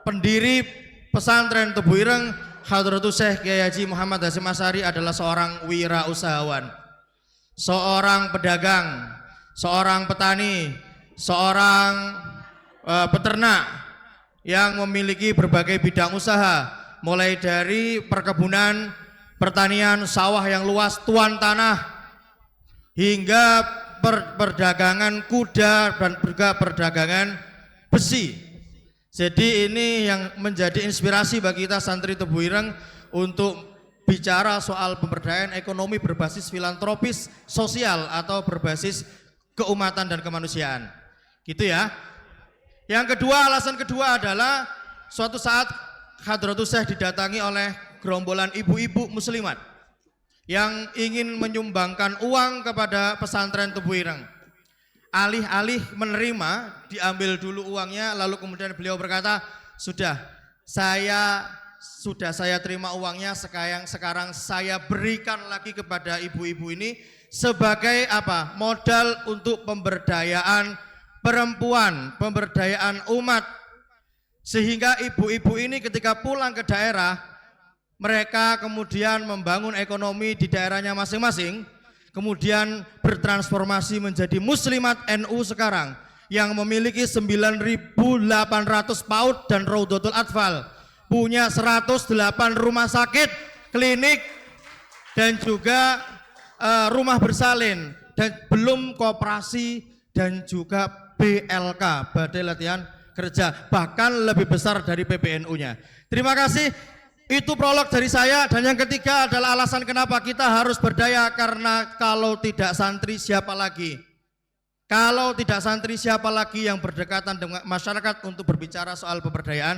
pendiri pesantren Tebu Ireng, Hadratus Syekh Kiai Haji Muhammad Hasyim Asy'ari adalah seorang wirausahawan, seorang pedagang, seorang petani, seorang peternak yang memiliki berbagai bidang usaha, mulai dari perkebunan, pertanian, sawah yang luas, tuan tanah, hingga perdagangan kuda dan juga perdagangan besi. Jadi ini yang menjadi inspirasi bagi kita santri Tebu Ireng untuk bicara soal pemberdayaan ekonomi berbasis filantropis sosial atau berbasis keumatan dan kemanusiaan. Gitu ya. Yang kedua, alasan kedua adalah suatu saat Hadratus Syekh didatangi oleh gerombolan ibu-ibu muslimat yang ingin menyumbangkan uang kepada pesantren Tebu Ireng. Alih-alih menerima, diambil dulu uangnya, lalu kemudian beliau berkata, sudah saya terima uangnya, sekarang saya berikan lagi kepada ibu-ibu ini sebagai apa? Modal untuk pemberdayaan perempuan, pemberdayaan umat. Sehingga ibu-ibu ini ketika pulang ke daerah, mereka kemudian membangun ekonomi di daerahnya masing-masing, kemudian bertransformasi menjadi muslimat NU sekarang yang memiliki 9.800 PAUD dan Raudhatul Atfal, punya 108 rumah sakit, klinik, dan juga rumah bersalin, dan belum koperasi dan juga BLK, Badai Latihan Kerja, bahkan lebih besar dari PBNU-nya. Terima kasih. Itu prolog dari saya. Dan yang ketiga adalah alasan kenapa kita harus berdaya, karena kalau tidak santri siapa lagi? Kalau tidak santri siapa lagi yang berdekatan dengan masyarakat untuk berbicara soal pemberdayaan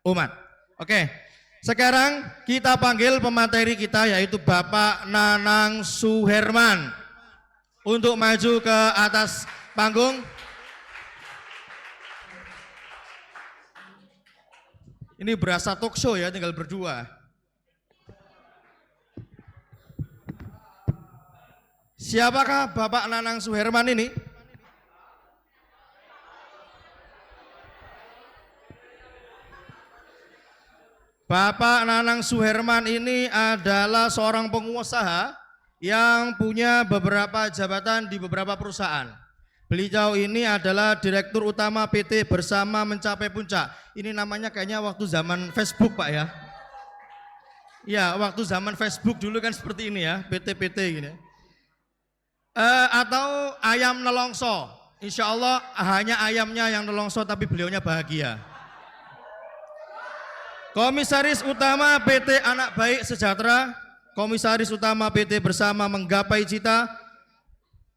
umat? Oke, sekarang kita panggil pemateri kita, yaitu Bapak Nanang Suherman, untuk maju ke atas panggung. Ini berasa talk show ya, tinggal berdua. Siapakah Bapak Nanang Suherman ini? Bapak Nanang Suherman ini adalah seorang pengusaha yang punya beberapa jabatan di beberapa perusahaan. Beliau ini adalah Direktur Utama PT Bersama Mencapai Puncak. Ini namanya kayaknya waktu zaman Facebook, Pak ya. Ya, waktu zaman Facebook dulu kan seperti ini ya, PT-PT gini. Atau ayam nelongso. Insya Allah hanya ayamnya yang nelongso tapi beliaunya bahagia. Komisaris Utama PT Anak Baik Sejahtera, Komisaris Utama PT Bersama Menggapai Cita,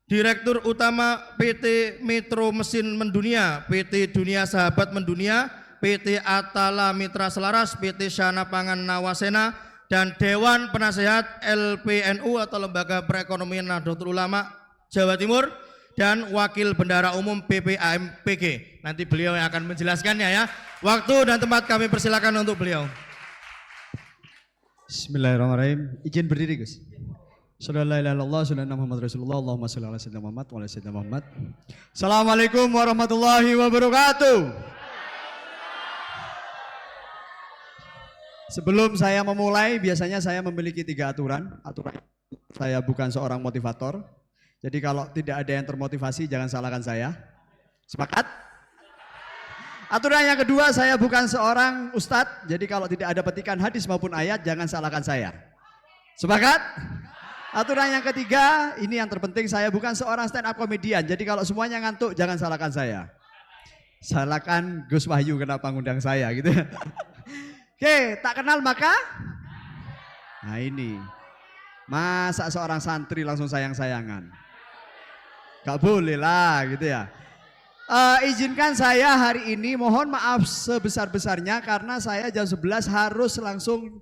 Direktur Utama PT Metro Mesin Mendunia, PT Dunia Sahabat Mendunia, PT Atala Mitra Selaras, PT Syana Pangan Nawasena, dan Dewan Penasehat LPNU atau Lembaga Perekonomian Nahdlatul Ulama Jawa Timur, dan Wakil Bendara Umum PPAMPG. Nanti beliau yang akan menjelaskannya ya. Waktu dan tempat kami persilakan untuk beliau. Bismillahirrahmanirrahim. Izin berdiri, Gus. Assalamualaikum warahmatullahi wabarakatuh. Sebelum saya memulai, biasanya saya memiliki 3 aturan. Aturan saya bukan seorang motivator. Jadi kalau tidak ada yang termotivasi, jangan salahkan saya. Sepakat? Aturan yang kedua, saya bukan seorang ustadz. Jadi kalau tidak ada petikan hadis maupun ayat, jangan salahkan saya. Sepakat? Aturan yang ketiga, ini yang terpenting, saya bukan seorang stand up comedian. Jadi kalau semuanya ngantuk, jangan salahkan saya. Salahkan Gus Wahyu kenapa ngundang saya gitu. Oke, tak kenal maka? Nah ini, masa seorang santri langsung sayang-sayangan? Gak boleh lah gitu ya. Izinkan saya hari ini, mohon maaf sebesar-besarnya karena saya jam 11 harus langsung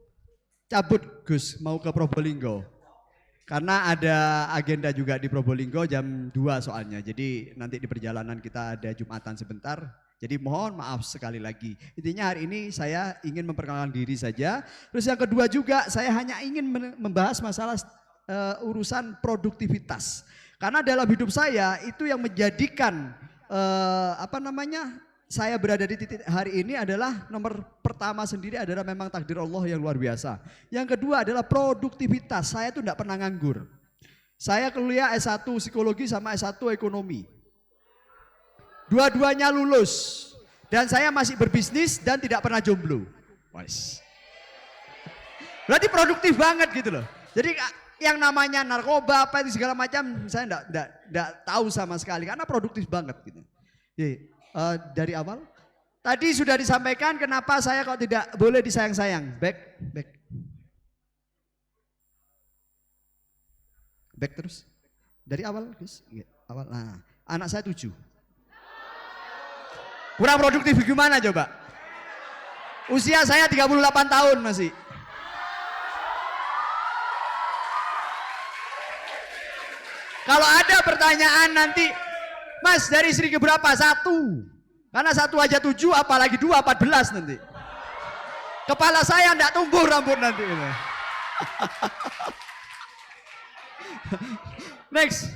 cabut Gus, mau ke Probolinggo. Karena ada agenda juga di Probolinggo jam 2 soalnya. Jadi nanti di perjalanan kita ada Jumatan sebentar. Jadi mohon maaf sekali lagi. Intinya hari ini saya ingin memperkenalkan diri saja. Terus yang kedua juga saya hanya ingin membahas masalah urusan produktivitas. Karena dalam hidup saya itu yang menjadikan saya berada di titik hari ini adalah nomor pertama sendiri adalah memang takdir Allah yang luar biasa. Yang kedua adalah produktivitas. Saya tuh enggak pernah nganggur. Saya kuliah S1 psikologi sama S1 ekonomi. Dua-duanya lulus. Dan saya masih berbisnis dan tidak pernah jomblo. Wais. Berarti produktif banget gitu loh. Jadi yang namanya narkoba apa itu segala macam saya enggak tahu sama sekali karena produktif banget gitu. Jadi, dari awal tadi sudah disampaikan kenapa saya kok tidak boleh disayang-sayang. Back terus. Dari awal, guys. Awal. Nah, anak saya 7. Kurang produktif gimana coba? Usia saya 38 tahun masih. Kalau ada pertanyaan nanti, Mas dari istri keberapa? 1. Karena 1 aja 7, apalagi 2, 14 nanti. Kepala saya enggak tumbuh rambut nanti. Next.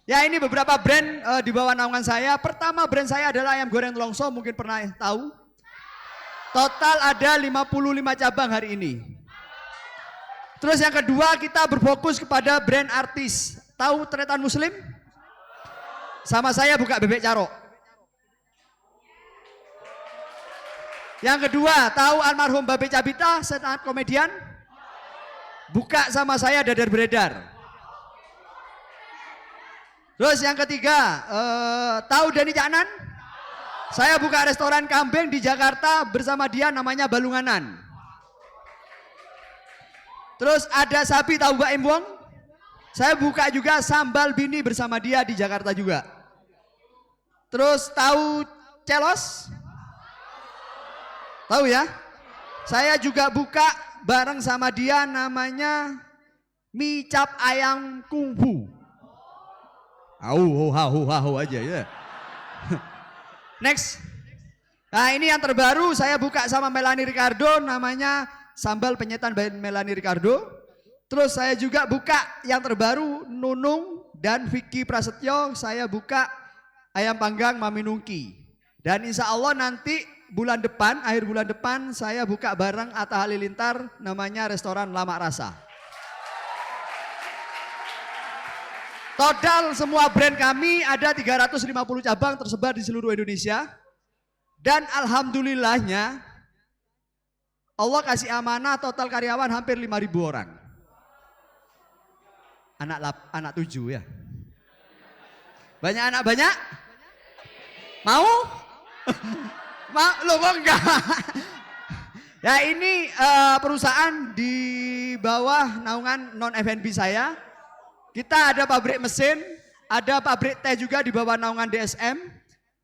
Ya ini beberapa brand di bawah naungan saya. Pertama brand saya adalah ayam goreng Longso, mungkin pernah tahu. Total ada 55 cabang hari ini. Terus yang kedua kita berfokus kepada brand artis. Tahu Tretan Muslim? Sama saya buka bebek carok. Yang kedua, tahu almarhum Babe Cabita, stand up komedian? Buka sama saya Dadar Beredar. Terus yang ketiga, tahu Dani Caknan? Saya buka restoran kambing di Jakarta bersama dia namanya Balunganan. Terus ada Sapi, tahu Mbak Embong? Saya buka juga Sambal Bini bersama dia di Jakarta juga. Terus tahu Celos? Tahu ya? Saya juga buka bareng sama dia namanya Mie Cap Ayam Kungfu. Au aja ya. Next. Nah ini yang terbaru saya buka sama Melanie Ricardo namanya Sambal Penyetan by Melanie Ricardo. Terus saya juga buka yang terbaru Nunung dan Vicky Prasetyo, saya buka ayam panggang Mami Nungki. Dan insya Allah nanti bulan depan, akhir bulan depan saya buka bareng Atta Halilintar namanya restoran Lamak Rasa. Total semua brand kami ada 350 cabang tersebar di seluruh Indonesia. Dan alhamdulillahnya Allah kasih amanah total karyawan hampir 5.000 orang. Anak 7 ya. Banyak anak banyak? Mau? Lo kok enggak? Ya ini perusahaan di bawah naungan non F&B saya. Kita ada pabrik mesin, ada pabrik teh juga di bawah naungan DSM.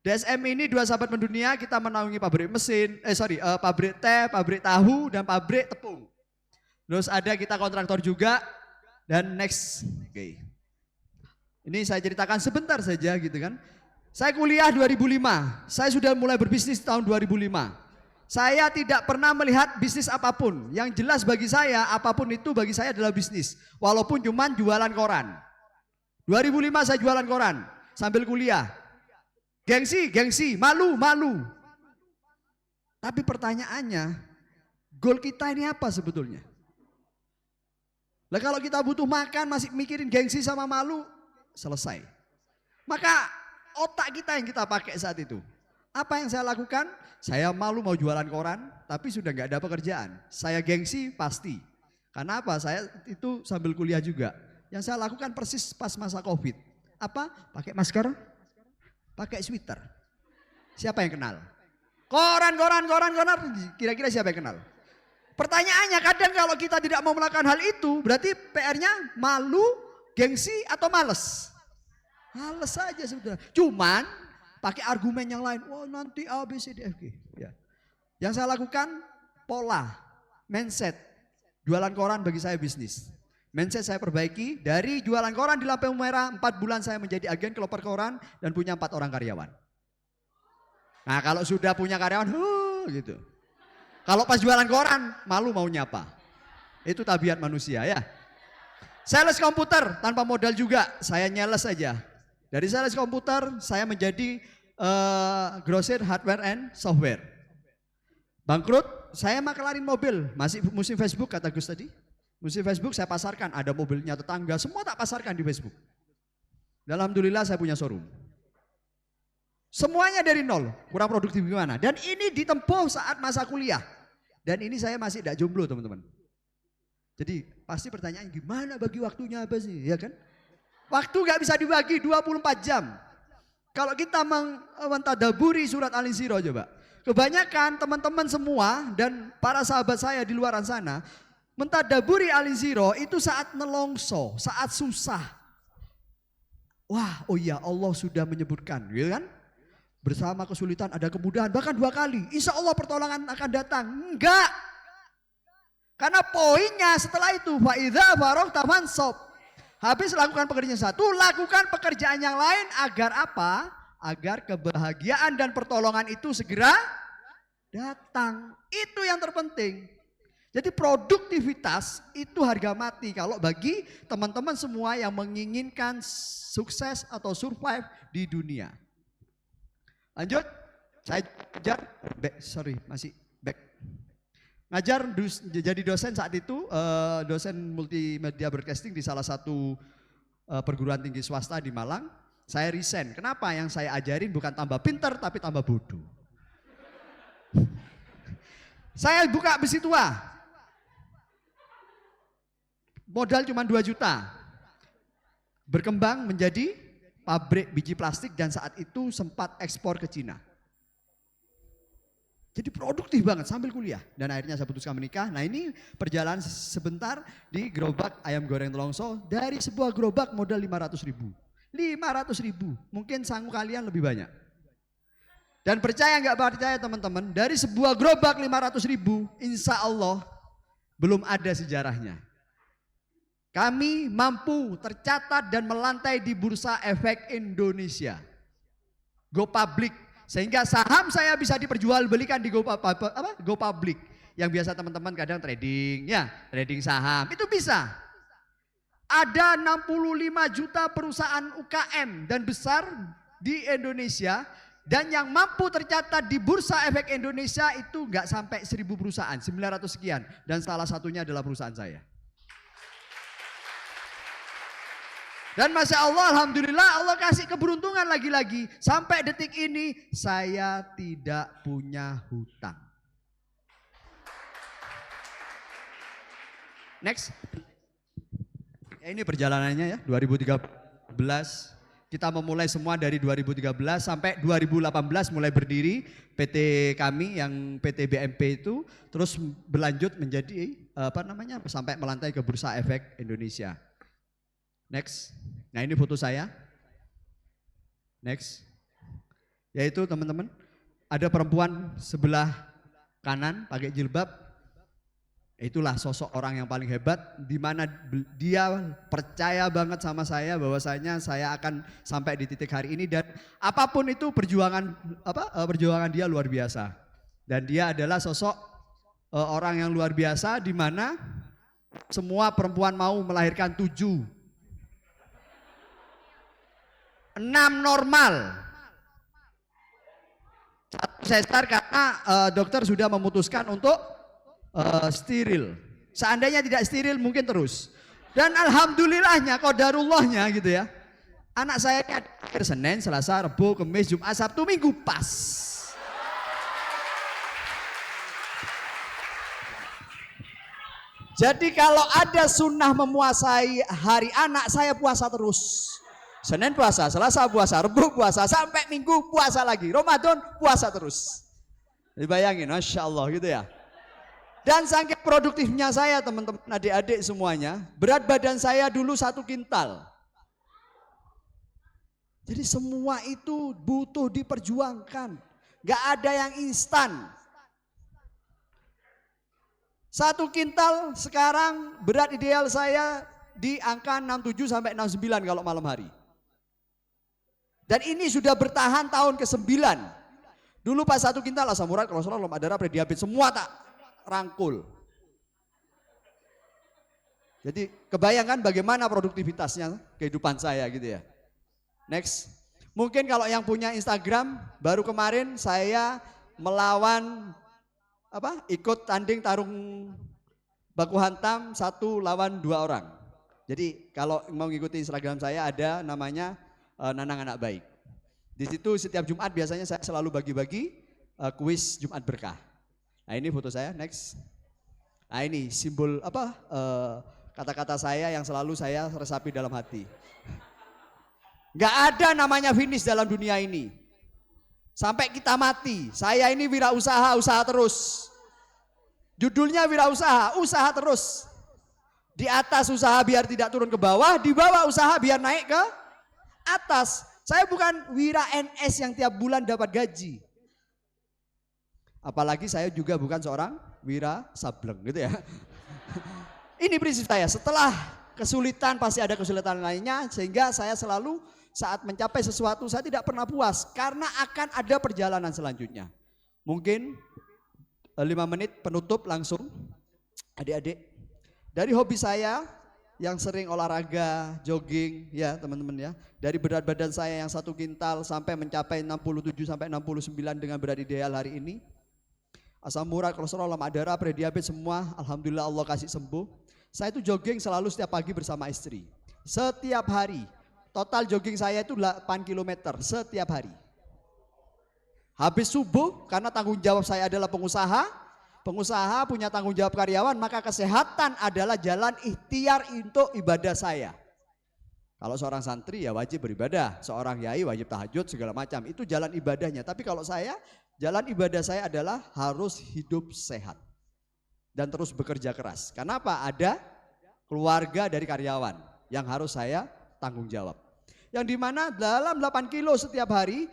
DSM ini 2 sahabat mendunia, kita menaungi pabrik mesin, pabrik teh, pabrik tahu, dan pabrik tepung. Terus ada kita kontraktor juga. Dan next, oke. Ini saya ceritakan sebentar saja gitu kan. Saya kuliah 2005, saya sudah mulai berbisnis tahun 2005. Saya tidak pernah melihat bisnis apapun. Yang jelas bagi saya, apapun itu bagi saya adalah bisnis. Walaupun cuman jualan koran. 2005 saya jualan koran sambil kuliah. Gengsi, malu. Tapi pertanyaannya, goal kita ini apa sebetulnya? Lah kalau kita butuh makan masih mikirin gengsi sama malu, selesai. Maka otak kita yang kita pakai saat itu. Apa yang saya lakukan? Saya malu mau jualan koran, tapi sudah nggak ada pekerjaan. Saya gengsi pasti. Karena apa? Saya itu sambil kuliah juga. Yang saya lakukan persis pas masa COVID. Apa? Pakai masker, pakai sweater. Siapa yang kenal? Koran. Kira-kira siapa yang kenal? Pertanyaannya kadang kalau kita tidak mau melakukan hal itu, berarti PR-nya malu, gengsi, atau males? Males saja sebetulnya. Cuman pakai argumen yang lain. Wah nanti A, B, C, D, F, G. Ya. Yang saya lakukan pola, mindset. Jualan koran bagi saya bisnis. Mindset saya perbaiki. Dari jualan koran di lampu merah, 4 bulan saya menjadi agen keloper koran dan punya 4 orang karyawan. Nah kalau sudah punya karyawan, gitu. Kalau pas jualan koran, malu mau nyapa. Itu tabiat manusia ya. Sales komputer tanpa modal juga, saya nyales aja. Dari sales komputer, saya menjadi grosir hardware and software. Bangkrut, saya makelarin mobil, masih musim Facebook kata Gus tadi. Musim Facebook saya pasarkan, ada mobilnya tetangga, semua tak pasarkan di Facebook. Alhamdulillah saya punya showroom. Semuanya dari nol, kurang produktif gimana. Dan ini ditempuh saat masa kuliah. Dan ini saya masih tidak jomblo teman-teman. Jadi pasti pertanyaan gimana bagi waktunya apa sih, ya kan? Waktu gak bisa dibagi 24 jam. Kalau kita mentadaburi surat Al-Insyirah coba. Kebanyakan teman-teman semua dan para sahabat saya di luar sana mentadaburi Al-Insyirah itu saat nelongso, saat susah. Wah, oh iya Allah sudah menyebutkan, gitu kan? Bersama kesulitan ada kemudahan, bahkan 2 kali. Insya Allah pertolongan akan datang. Enggak. Karena poinnya setelah itu, fa'idha faroghta fansab. Habis lakukan pekerjaan satu, lakukan pekerjaan yang lain agar apa? Agar kebahagiaan dan pertolongan itu segera datang. Itu yang terpenting. Jadi produktivitas itu harga mati kalau bagi teman-teman semua yang menginginkan sukses atau survive di dunia. Lanjut, saya ngajar, masih back. Ngajar jadi dosen saat itu, dosen multimedia broadcasting di salah satu perguruan tinggi swasta di Malang. Saya resign. Kenapa? Yang saya ajarin bukan tambah pinter tapi tambah bodoh. Saya buka besi tua. Modal cuma 2 juta. Berkembang menjadi pabrik biji plastik dan saat itu sempat ekspor ke Cina. Jadi produktif banget sambil kuliah. Dan akhirnya saya putuskan menikah. Nah ini perjalanan sebentar di gerobak ayam goreng Telongso. Dari sebuah gerobak modal 500.000. 500.000, mungkin sanggup kalian lebih banyak. Dan percaya nggak percaya teman-teman, dari sebuah gerobak 500.000, insya Allah belum ada sejarahnya. Kami mampu tercatat dan melantai di Bursa Efek Indonesia. Go public, sehingga saham saya bisa diperjualbelikan di Go public. Yang biasa teman-teman kadang trading, ya trading saham, itu bisa. Ada 65 juta perusahaan UKM dan besar di Indonesia dan yang mampu tercatat di Bursa Efek Indonesia itu nggak sampai 1.000 perusahaan, 900 sekian dan salah satunya adalah perusahaan saya. Dan Masya Allah, Alhamdulillah Allah kasih keberuntungan lagi-lagi. Sampai detik ini saya tidak punya hutang. Next. Ini perjalanannya ya, 2013 kita memulai semua dari 2013 sampai 2018 mulai berdiri PT kami yang PT BMP itu terus berlanjut menjadi sampai melantai ke Bursa Efek Indonesia. Next. Nah ini foto saya. Next. Yaitu teman-teman ada perempuan sebelah kanan pakai jilbab. Itulah sosok orang yang paling hebat di mana dia percaya banget sama saya bahwasanya saya akan sampai di titik hari ini dan apapun itu perjuangan dia luar biasa. Dan dia adalah sosok orang yang luar biasa di mana semua perempuan mau melahirkan 7. 6 normal. Sesar karena dokter sudah memutuskan untuk steril. Seandainya tidak steril mungkin terus. Dan alhamdulillahnya, qadarullahnya gitu ya. Anak saya ini Senin, Selasa, Rabu, Kamis, Jumat, Sabtu, Minggu pas. Jadi kalau ada sunnah memuasai hari anak, saya puasa terus. Senin puasa, Selasa puasa, Rabu puasa, sampai Minggu puasa lagi. Ramadan puasa terus. Dibayangin, Masya Allah gitu ya. Dan saking produktifnya saya teman-teman adik-adik semuanya, berat badan saya dulu 1 kintal. Jadi semua itu butuh diperjuangkan, gak ada yang instan. 1 kintal sekarang berat ideal saya di angka 67 sampai 69 kalau malam hari. Dan ini sudah bertahan tahun ke-9. Dulu pas 1 kintal asam urat, kolesterol, lemak darah, prediabetes semua tak rangkul. Jadi kebayangkan bagaimana produktivitasnya kehidupan saya gitu ya. Next. Mungkin kalau yang punya Instagram, baru kemarin saya melawan ikut tanding tarung baku hantam 1 lawan 2 orang. Jadi kalau mau ngikuti Instagram saya ada namanya Nanang Anak Baik. Di situ setiap Jumat biasanya saya selalu bagi-bagi kuis Jumat Berkah. Nah ini foto saya, next. Nah ini simbol kata-kata saya yang selalu saya resapi dalam hati. Gak ada namanya finish dalam dunia ini. Sampai kita mati, saya ini wirausaha, usaha terus. Judulnya wirausaha, usaha terus. Di atas usaha biar tidak turun ke bawah, di bawah usaha biar naik ke atas. Saya bukan wira NS yang tiap bulan dapat gaji. Apalagi saya juga bukan seorang wira sableng gitu ya. Ini prinsip saya, setelah kesulitan pasti ada kesulitan lainnya, sehingga saya selalu saat mencapai sesuatu saya tidak pernah puas karena akan ada perjalanan selanjutnya. Mungkin 5 menit penutup langsung. Adik-adik, dari hobi saya yang sering olahraga, jogging ya teman-teman ya. Dari berat badan saya yang 1 kintal sampai mencapai 67 sampai 69 dengan berat ideal hari ini. Asam urat, kolesterol, lemak darah, prediabetes semua alhamdulillah Allah kasih sembuh. Saya itu jogging selalu setiap pagi bersama istri. Setiap hari. Total jogging saya itu 8 km setiap hari. Habis subuh, karena tanggung jawab saya adalah pengusaha punya tanggung jawab karyawan, maka kesehatan adalah jalan ikhtiar untuk ibadah saya. Kalau seorang santri ya wajib beribadah, seorang yai wajib tahajud segala macam, itu jalan ibadahnya. Tapi kalau saya, jalan ibadah saya adalah harus hidup sehat dan terus bekerja keras. Kenapa? Ada keluarga dari karyawan yang harus saya tanggung jawab. Yang dimana dalam 8 kilo setiap hari,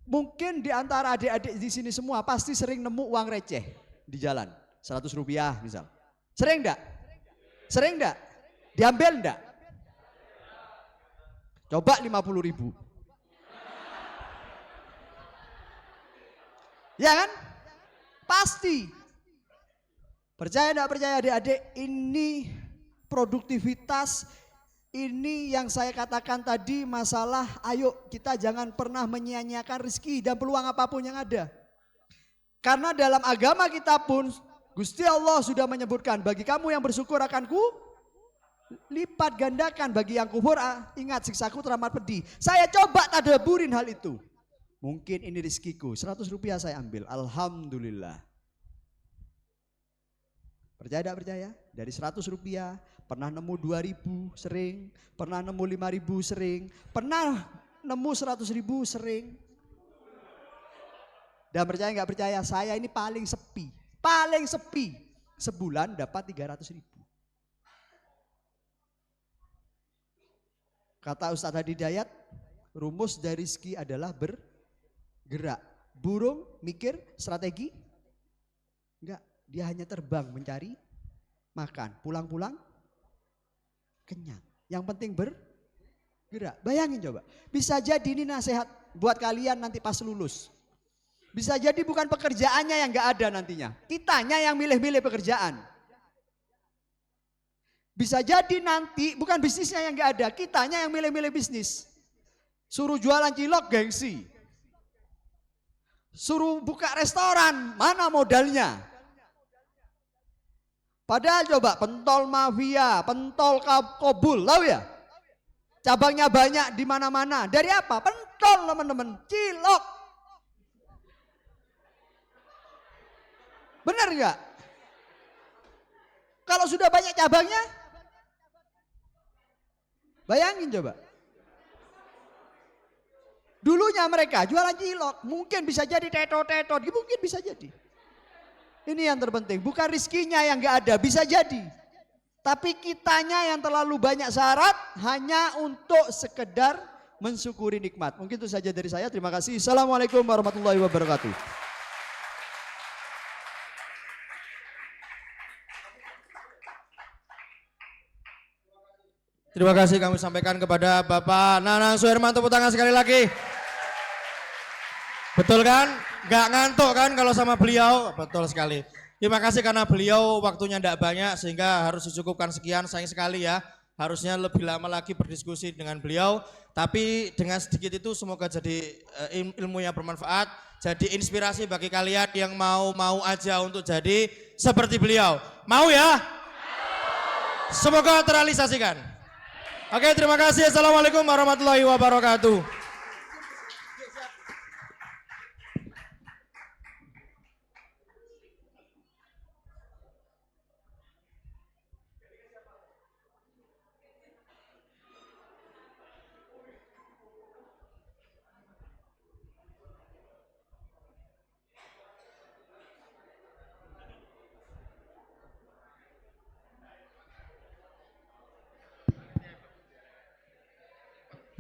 mungkin di antara adik-adik di sini semua pasti sering nemu uang receh di jalan. 100 rupiah misal. Sering enggak? Sering enggak? Diambil enggak? Coba 50 ribu. Ya kan? Pasti. Percaya enggak percaya adik-adik, ini produktivitas. Ini yang saya katakan tadi masalah ayo kita jangan pernah menyia-nyiakan rezeki dan peluang apapun yang ada. Karena dalam agama kita pun Gusti Allah sudah menyebutkan bagi kamu yang bersyukur akan ku lipat gandakan, bagi yang kufur ingat siksaku teramat pedih. Saya coba tadaburin hal itu. Mungkin ini rezekiku, 100 rupiah saya ambil, alhamdulillah. Percaya tidak percaya? Dari 100 rupiah pernah nemu 2.000 sering, pernah nemu 5.000 sering, pernah nemu 100.000 sering. Dan percaya nggak percaya, saya ini paling sepi, sebulan dapat 300.000. Kata Ustadz Hadi Dayat, rumus dari rezeki adalah bergerak. Burung mikir strategi? Enggak, dia hanya terbang mencari makan, pulang-pulang kenyang. Yang penting bergerak. Bayangin coba, bisa jadi ini nasihat buat kalian nanti pas lulus. Bisa jadi bukan pekerjaannya yang gak ada nantinya, kitanya yang milih-milih pekerjaan. Bisa jadi nanti bukan bisnisnya yang gak ada, kitanya yang milih-milih bisnis. Suruh jualan cilok gengsi, suruh buka restoran, mana modalnya? Padahal coba pentol mafia, pentol kobul, tahu ya? Cabangnya banyak di mana-mana. Dari apa? Pentol teman-teman, cilok. Benar nggak? Kalau sudah banyak cabangnya, bayangin coba. Dulunya mereka jualan cilok, mungkin bisa jadi tetot-tetot, mungkin bisa jadi. Ini yang terpenting, bukan rizkinya yang nggak ada, bisa jadi. Tapi kitanya yang terlalu banyak syarat hanya untuk sekedar mensyukuri nikmat. Mungkin itu saja dari saya, terima kasih. Assalamualaikum warahmatullahi wabarakatuh. Terima kasih kami sampaikan kepada Bapak Nanang Suherman, tepuk tangan sekali lagi. Betul kan? Gak ngantuk kan kalau sama beliau? Betul sekali. Terima kasih karena beliau waktunya tidak banyak sehingga harus dicukupkan sekian, sayang sekali ya. harusnya lebih lama lagi berdiskusi dengan beliau, tapi dengan sedikit itu semoga jadi ilmu yang bermanfaat, jadi inspirasi bagi kalian yang mau aja untuk jadi seperti beliau. Mau ya? Semoga terrealisasikan. Oke, terima kasih. Assalamualaikum warahmatullahi wabarakatuh.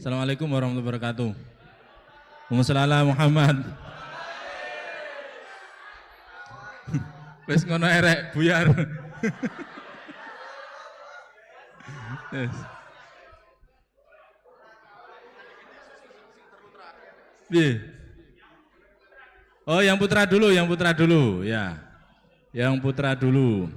Assalamualaikum warahmatullahi wabarakatuh. Muhammad Muhammad. Wes ngono erek buyar. Yes. Oh, yang putra dulu ya. Yang putra dulu.